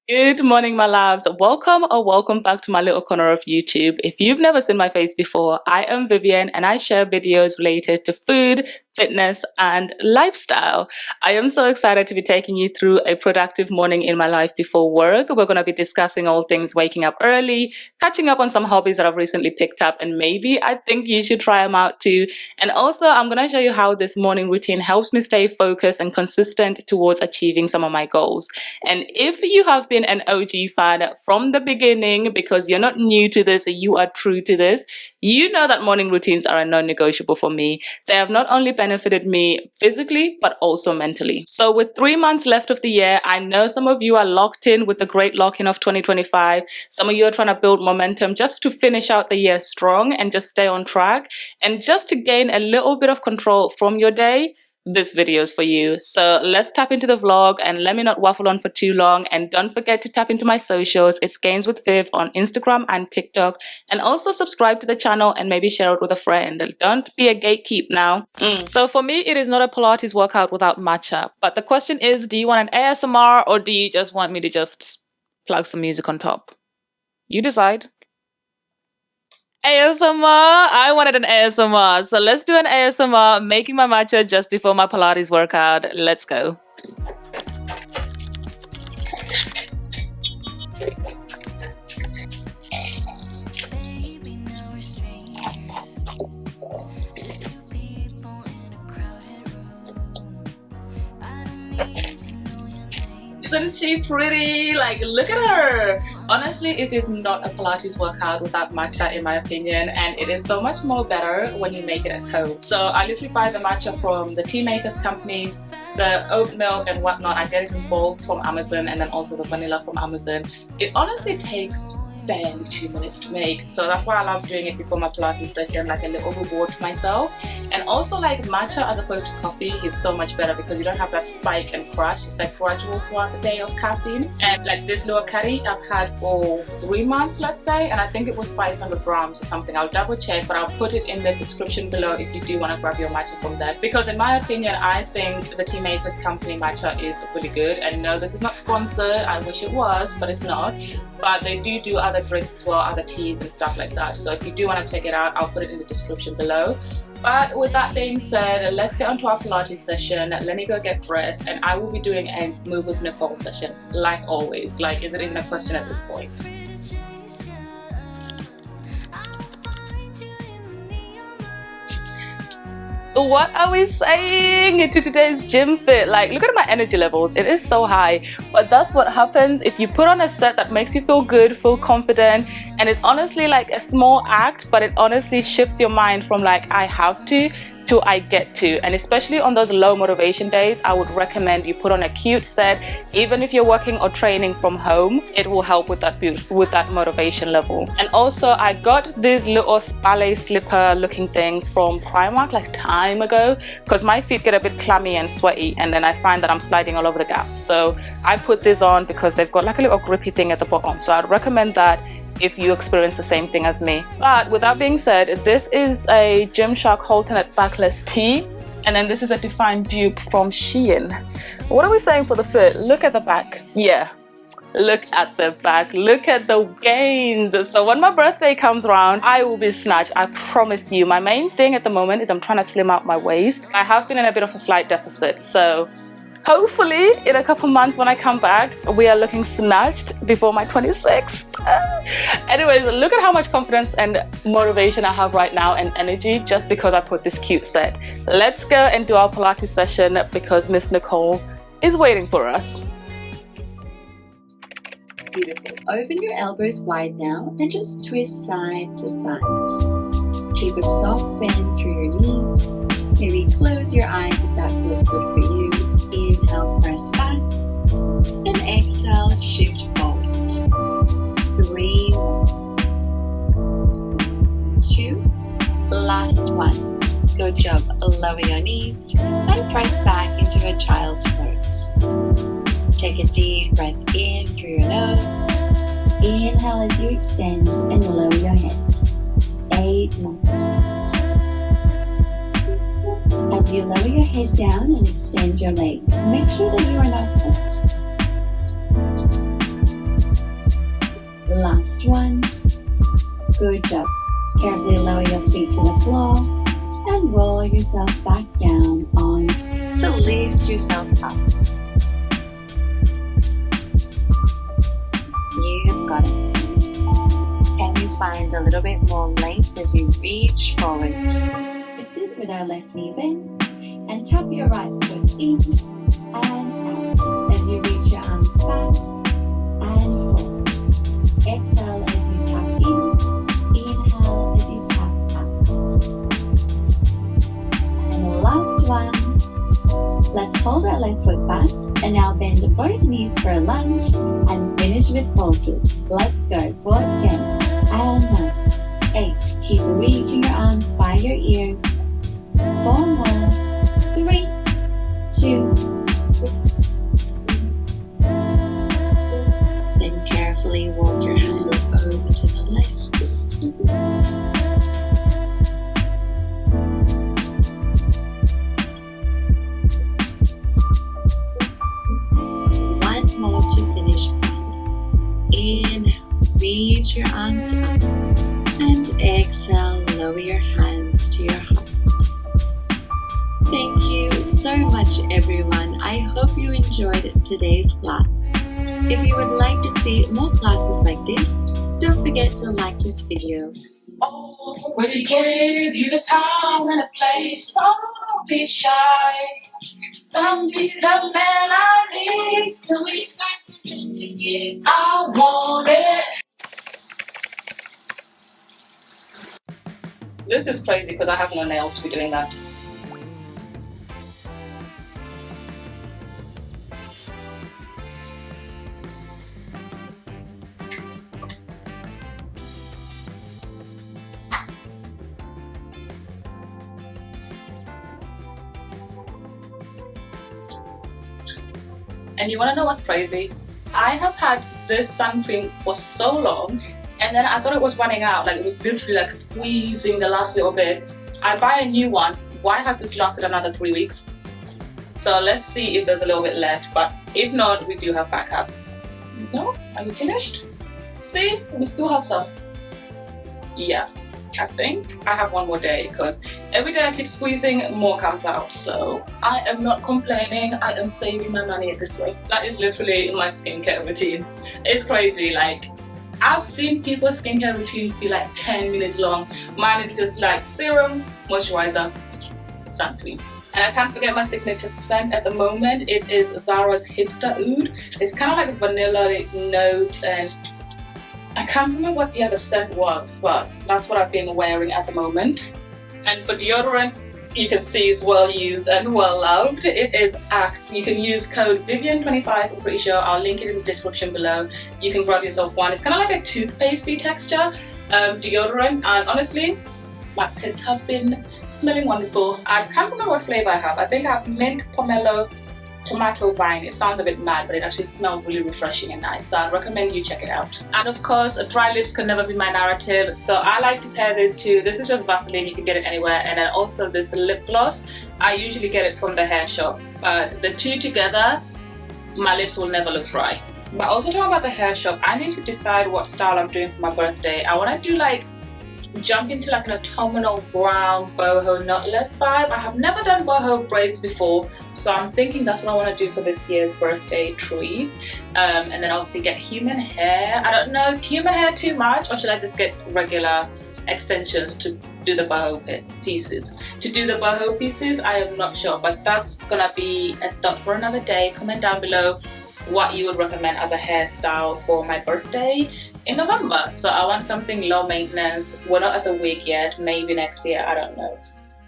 Good morning, my loves. Welcome or welcome back to my little corner of YouTube. If you've never seen my face before, I am Vivian and I share videos related to food, fitness, and lifestyle. I am so excited to be taking you through a productive morning in my life before work. We're going to be discussing all things waking up early, catching up on some hobbies that I've recently picked up, and maybe I think you should try them out too. And also, I'm going to show you how this morning routine helps me stay focused and consistent towards achieving some of my goals. And if you have been an OG fan from the beginning, because you're not new to this, you are true to this, you know that morning routines are a non-negotiable for me. They have not only benefited me physically, but also mentally. So with 3 months left of the year, I know some of you are locked in with the great lock-in of 2025. Some of you are trying to build momentum just to finish out the year strong and just stay on track. And just to gain a little bit of control from your day, this video is for you. So let's tap into the vlog and let me not waffle on for too long. And don't forget to tap into my socials. It's Gains with Viv on Instagram and TikTok. And also subscribe to the channel and maybe share it with a friend. Don't be a gatekeep now. So for me, it is not a Pilates workout without matcha. But the question is, do you want an ASMR or do you just want me to just plug some music on top? You decide. ASMR. I wanted an ASMR. So let's do an ASMR making my matcha just before my Pilates workout. Let's go. Isn't she pretty? Like, look at her. Honestly, it is not a Pilates workout without matcha, in my opinion, and it is so much more better when you make it at home. So I literally buy the matcha from the tea makers company. The oat milk and whatnot, I get it in bulk from Amazon, and then also the vanilla from Amazon. It honestly takes barely 2 minutes to make, so that's why I love doing it before my Pilates session, like a little reward to myself. And also, like, matcha as opposed to coffee is so much better because you don't have that spike and crash. It's like gradual throughout the day of caffeine. And like this little caddy I've had for 3 months, let's say, and I think it was 500 grams or something. I'll double check, but I'll put it in the description below if you do want to grab your matcha from that, because in my opinion, I think the tea makers company matcha is really good. And no, this is not sponsored. I wish it was, but it's not. But they do other drinks as well, other teas and stuff like that. So if you do want to check it out, I'll put it in the description below. But with that being said, let's get onto our Pilates session. Let me go get dressed, and I will be doing a Move with Nicole session, like always. Like, is it even a question at this point? What are we saying to today's gym fit? Like, look at my energy levels. It is so high. But that's what happens if you put on a set that makes you feel good, feel confident. And it's honestly like a small act, but it honestly shifts your mind from like, I have to I get to. And especially on those low motivation days, I would recommend you put on a cute set. Even if you're working or training from home, it will help with that boost, with that motivation level. And also, I got these little ballet slipper looking things from Primark like time ago, because my feet get a bit clammy and sweaty, and then I find that I'm sliding all over the gaff. So I put this on because they've got like a little grippy thing at the bottom. So I'd recommend that if you experience the same thing as me. But with that being said, this is a Gymshark Halternet backless tee, and then this is a defined dupe from Shein. What are we saying for the fit? Look at the back. Yeah, look at the back. Look at the gains. So when my birthday comes around, I will be snatched, I promise you. My main thing at the moment is I'm trying to slim out my waist. I have been in a bit of a slight deficit, so hopefully in a couple months when I come back, we are looking snatched before my 26th. Anyways, look at how much confidence and motivation I have right now, and energy, just because I put this cute set. Let's go and do our Pilates session because Miss Nicole is waiting for us. Beautiful. Open your elbows wide now and just twist side to side. Keep a soft bend through your knees. Maybe close your eyes if that feels good for you. Inhale, press back, and exhale, shift forward. 3, 2, last one. Good job. Lower your knees and press back into a child's pose. Take a deep breath in through your nose. Inhale as you extend and lower your head. 8 more. As you lower your head down and extend your leg, make sure that you are not last one. Good job. Carefully lower your feet to the floor and roll yourself back down on to lift yourself up. You've got it. Can you find a little bit more length as you reach forward? Lift it with our left knee bent and tap your right foot in and out as you reach your arms back and forward. Exhale as you tap in. Inhale as you tap out. And the last one. Let's hold our left foot back and now bend both knees for a lunge and finish with pulses. Let's go for 10 and 9, 8. Keep reaching your arms by your ears. 4 more. 3, 2. Then carefully walk your hands over to the left. Reach your arms up and exhale, lower your hands to your heart. Thank you so much, everyone. I hope you enjoyed today's class. If you would like to see more classes like this, don't forget to like this video. Oh, we gave you the time and a place, so don't be shy. Come be the man I need to be nice. I want it. This is crazy because I have no nails to be doing that. And you want to know what's crazy? I have had this sun cream for so long, and then I thought it was running out. Like, it was literally like squeezing the last little bit. I buy a new one. Why has this lasted another 3 weeks? So let's see if there's a little bit left, but if not, we do have backup. No? Are you finished? See, we still have some. Yeah, I think I have one more day because every day I keep squeezing, more comes out. So I am not complaining. I am saving my money this way. That is literally my skincare routine. It's crazy. Like, I've seen people's skincare routines be like 10 minutes long. Mine is just like serum, moisturizer, sun cream. And I can't forget my signature scent at the moment. It is Zara's Hipster Oud. It's kind of like vanilla notes, and I can't remember what the other scent was, but that's what I've been wearing at the moment. And for deodorant, you can see it's well used and well loved. It is Act. You can use code Vivian25, I'm pretty sure. I'll link it in the description below. You can grab yourself one. It's kind of like a toothpastey texture deodorant, and honestly, my pits have been smelling wonderful. I can't remember what flavor I have. I think I have mint, pomelo, tomato vine. It sounds a bit mad, but it actually smells really refreshing and nice, so I'd recommend you check it out. And of course, dry lips can never be my narrative, so I like to pair these two. This is just Vaseline, you can get it anywhere, and then also this lip gloss. I usually get it from the hair shop, but the two together, my lips will never look dry. But also talking about the hair shop, I need to decide what style I'm doing for my birthday. I want to do like jump into like an autumnal brown boho knotless vibe. I have never done boho braids before, so I'm thinking that's what I want to do for this year's birthday treat. And then obviously get human hair. I don't know, is human hair too much, or should I just get regular extensions to do the boho pieces? To do the boho pieces, I am not sure, but that's gonna be a thought for another day. Comment down below what you would recommend as a hairstyle for my birthday in November. So I want something low maintenance. We're not at the wig yet, maybe next year, I don't know.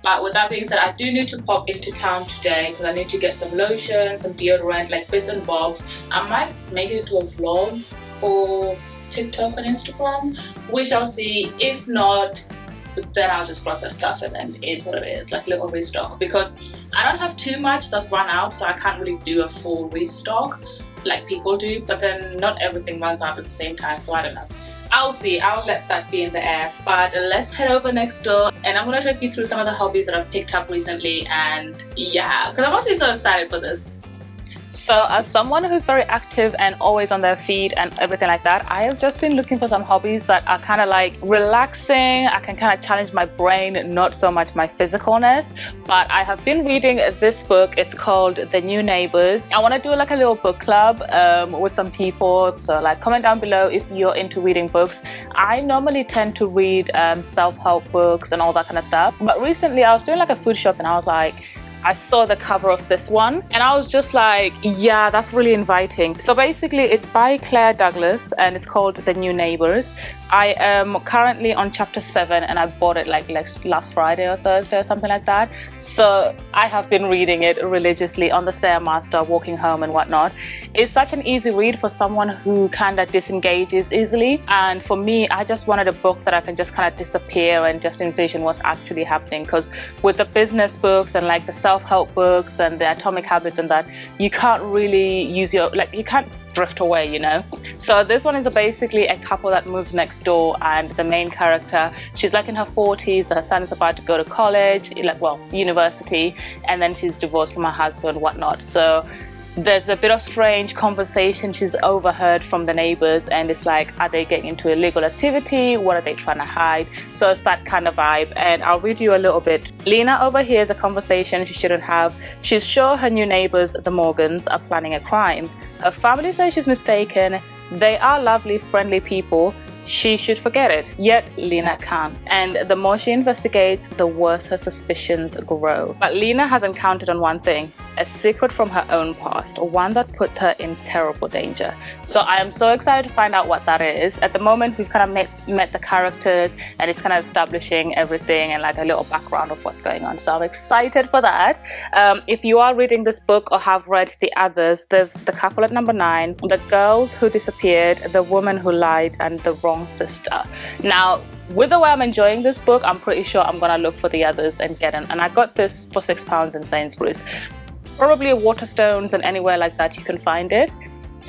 But with that being said, I do need to pop into town today because I need to get some lotion, some deodorant, like bits and bobs. I might make it into a vlog for TikTok and Instagram. We shall see. If not, then I'll just grab that stuff and then it is what it is, like little restock, because I don't have too much that's run out, so I can't really do a full restock like people do, but then not everything runs out at the same time, so I don't know. I'll see. I'll let that be in the air. But let's head over next door and I'm going to take you through some of the hobbies that I've picked up recently, and yeah, because I'm actually so excited for this. So as someone who's very active and always on their feet and everything like that, I have just been looking for some hobbies that are kind of like relaxing. I can kind of challenge my brain, not so much my physicalness. But I have been reading this book. It's called The New Neighbors. I want to do like a little book club with some people. So like comment down below if you're into reading books. I normally tend to read self-help books and all that kind of stuff. But recently I was doing like a food shop and I was like, I saw the cover of this one and I was just like, yeah, that's really inviting. So basically it's by Claire Douglas and it's called The New Neighbors. I am currently on chapter 7 and I bought it like last Friday or Thursday or something like that. So I have been reading it religiously on the Stairmaster, walking home and whatnot. It's such an easy read for someone who kind of disengages easily. And for me, I just wanted a book that I can just kind of disappear and just envision what's actually happening. Because with the business books and like the self-help books and the Atomic Habits and that, you can't really use your, like you can't drift away, you know. So this one is basically a couple that moves next door and the main character, she's like in her 40s, her son is about to go to college, like well, university, and then she's divorced from her husband, whatnot. So there's a bit of strange conversation she's overheard from the neighbors and it's like, are they getting into illegal activity? What are they trying to hide? So it's that kind of vibe and I'll read you a little bit. Lena overhears a conversation she shouldn't have. She's sure her new neighbors, the Morgans, are planning a crime. Her family says she's mistaken. They are lovely, friendly people. She should forget it, yet Lena can't. And the more she investigates, the worse her suspicions grow. But Lena has encountered on one thing, a secret from her own past, one that puts her in terrible danger. So I am so excited to find out what that is. At the moment, we've kind of met the characters and it's kind of establishing everything and like a little background of what's going on. So I'm excited for that. If you are reading this book or have read the others, there's the couple at number 9, the girls who disappeared, the woman who lied, and the wrong sister. Now, with the way I'm enjoying this book, I'm pretty sure I'm gonna look for the others and get them. And I got this for £6 in Sainsbury's. Probably at Waterstones and anywhere like that you can find it.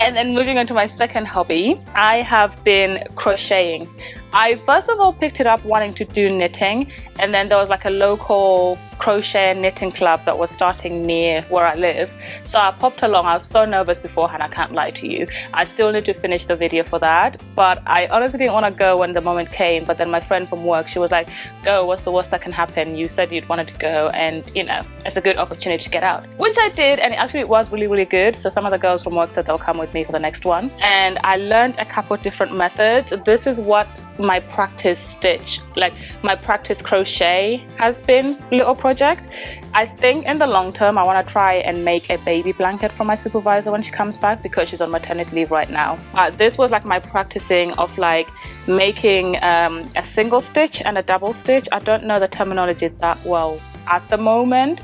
And then moving on to my second hobby, I have been crocheting. I first of all picked it up wanting to do knitting, and then there was like a local crochet and knitting club that was starting near where I live. So I popped along. I was so nervous beforehand, I can't lie to you. I still need to finish the video for that, but I honestly didn't want to go when the moment came. But then my friend from work, she was like, go, what's the worst that can happen? You said you'd wanted to go and you know, it's a good opportunity to get out, which I did, and actually it was really, really good. So some of the girls from work said they'll come with me for the next one, and I learned a couple of different methods. This is what my practice stitch, like my practice crochet has been little project. I think in the long term I want to try and make a baby blanket for my supervisor when she comes back, because she's on maternity leave right now. This was like my practicing of like making a single stitch and a double stitch. I don't know the terminology that well at the moment,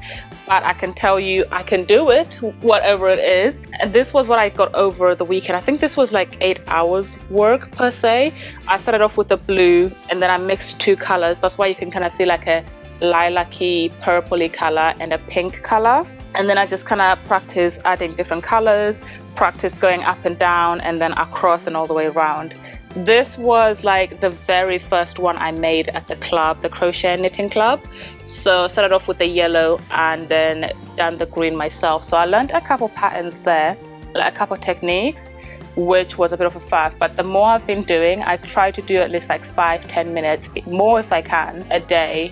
but I can tell you I can do it, whatever it is. And this was what I got over the weekend. I think this was like 8 hours work per se. I started off with the blue and then I mixed 2 colors. That's why you can kind of see like a lilac-y, purpley color and a pink color. And then I just kind of practice adding different colors, practice going up and down and then across and all the way around. This was like the very first one I made at the club, the crochet knitting club. So started off with the yellow and then done the green myself. So I learned a couple patterns there, like a couple techniques, which was a bit of a faff. But the more I've been doing, I try to do at least like 5-10 minutes more if I can a day,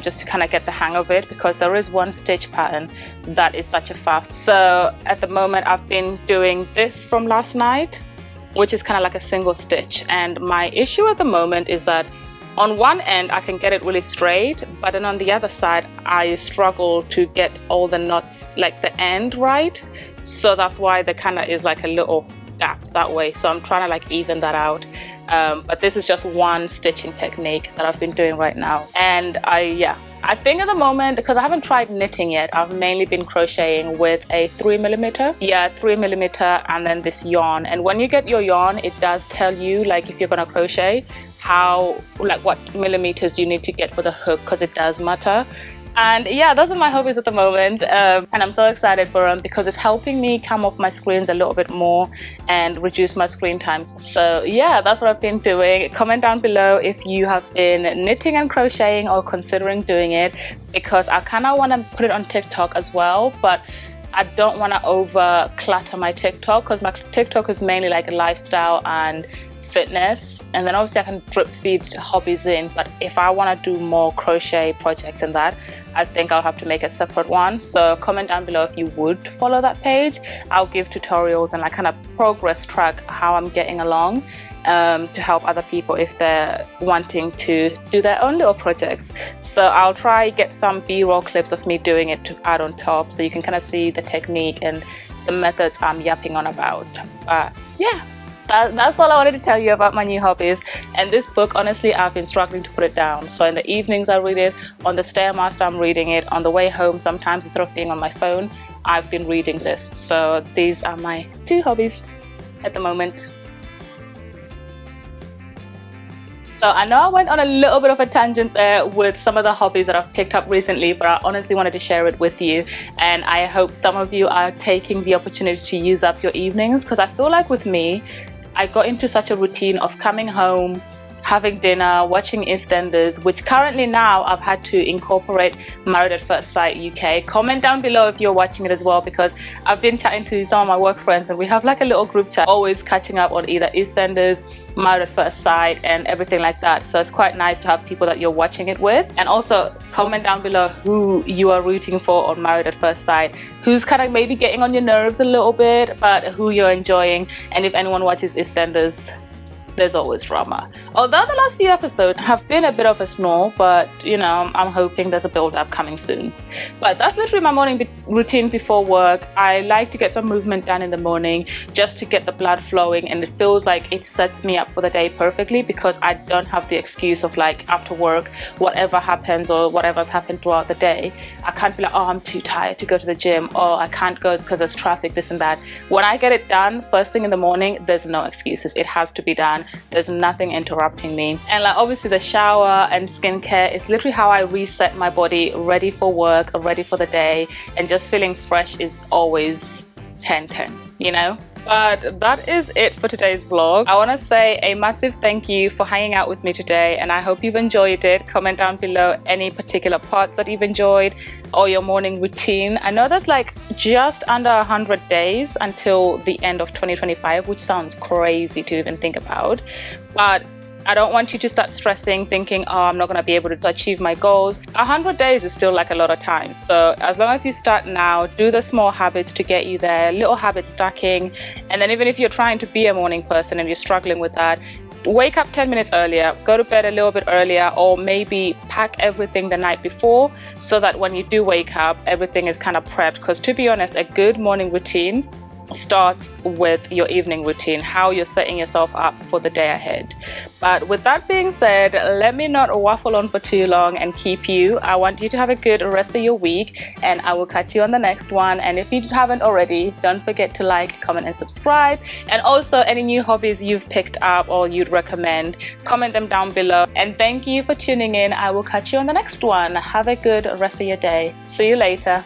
just to kind of get the hang of it, because there is one stitch pattern that is such a faff. So at the moment I've been doing this from last night, which is kind of like a single stitch. And my issue at the moment is that on one end I can get it really straight, but then on the other side I struggle to get all the knots, like the end right. So that's why there kind of is like a little gap that way. So I'm trying to like even that out. But this is just one stitching technique that I've been doing right now. And I think at the moment, because I haven't tried knitting yet, I've mainly been crocheting with a 3mm. Yeah, 3mm, and then this yarn. And when you get your yarn, it does tell you like if you're gonna crochet, how, like what millimeters you need to get for the hook, because it does matter. And yeah, those are my hobbies at the moment, and I'm so excited for them because it's helping me come off my screens a little bit more and reduce my screen time. So yeah, that's what I've been doing. Comment down below if you have been knitting and crocheting or considering doing it, because I kind of want to put it on TikTok as well, but I don't want to over clutter my TikTok, because my TikTok is mainly like lifestyle and fitness, and then obviously I can drip feed hobbies in. But if I want to do more crochet projects and that, I think I'll have to make a separate one. So comment down below if you would follow that page. I'll give tutorials and like kind of progress track how I'm getting along, to help other people if they're wanting to do their own little projects. So I'll try get some b-roll clips of me doing it to add on top, so you can kind of see the technique and the methods I'm yapping on about. But yeah, that's all I wanted to tell you about my new hobbies. And this book, honestly, I've been struggling to put it down. So in the evenings I read it, on the Stairmaster I'm reading it, on the way home sometimes instead of being on my phone I've been reading this. So these are my two hobbies at the moment. So I know I went on a little bit of a tangent there with some of the hobbies that I've picked up recently, but I honestly wanted to share it with you, and I hope some of you are taking the opportunity to use up your evenings, because I feel like with me, I got into such a routine of coming home, having dinner, watching EastEnders, which currently now I've had to incorporate Married at First Sight UK. Comment down below if you're watching it as well, because I've been chatting to some of my work friends and we have like a little group chat, always catching up on either EastEnders, Married at First Sight and everything like that. So it's quite nice to have people that you're watching it with. And also comment down below who you are rooting for on Married at First Sight, who's kind of maybe getting on your nerves a little bit, but who you're enjoying. And if anyone watches EastEnders, there's always drama. Although the last few episodes have been a bit of a snore, but you know, I'm hoping there's a build-up coming soon. But that's literally my morning routine before work. I like to get some movement done in the morning just to get the blood flowing, and it feels like it sets me up for the day perfectly, because I don't have the excuse of like after work, whatever happens or whatever's happened throughout the day, I can't be like, oh, I'm too tired to go to the gym, or I can't go because there's traffic, this and that. When I get it done first thing in the morning, there's no excuses. It has to be done. There's nothing interrupting me. And like obviously the shower and skincare is literally how I reset my body, ready for work, ready for the day, and just feeling fresh is always 10-10, you know? But that is it for today's vlog. I want to say a massive thank you for hanging out with me today, and I hope you've enjoyed it. Comment down below any particular parts that you've enjoyed or your morning routine. I know there's like just under 100 days until the end of 2025, which sounds crazy to even think about, but I don't want you to start stressing, thinking, oh, I'm not going to be able to achieve my goals. 100 days is still like a lot of time. So as long as you start now, do the small habits to get you there, little habit stacking. And then even if you're trying to be a morning person and you're struggling with that, wake up 10 minutes earlier, go to bed a little bit earlier, or maybe pack everything the night before so that when you do wake up, everything is kind of prepped. Because to be honest, a good morning routine starts with your evening routine, how you're setting yourself up for the day ahead. But with that being said, let me not waffle on for too long and keep you. I want you to have a good rest of your week, and I will catch you on the next one. And if you haven't already, don't forget to like, comment and subscribe. And also any new hobbies you've picked up or you'd recommend, comment them down below. And thank you for tuning in. I will catch you on the next one. Have a good rest of your day. See you later.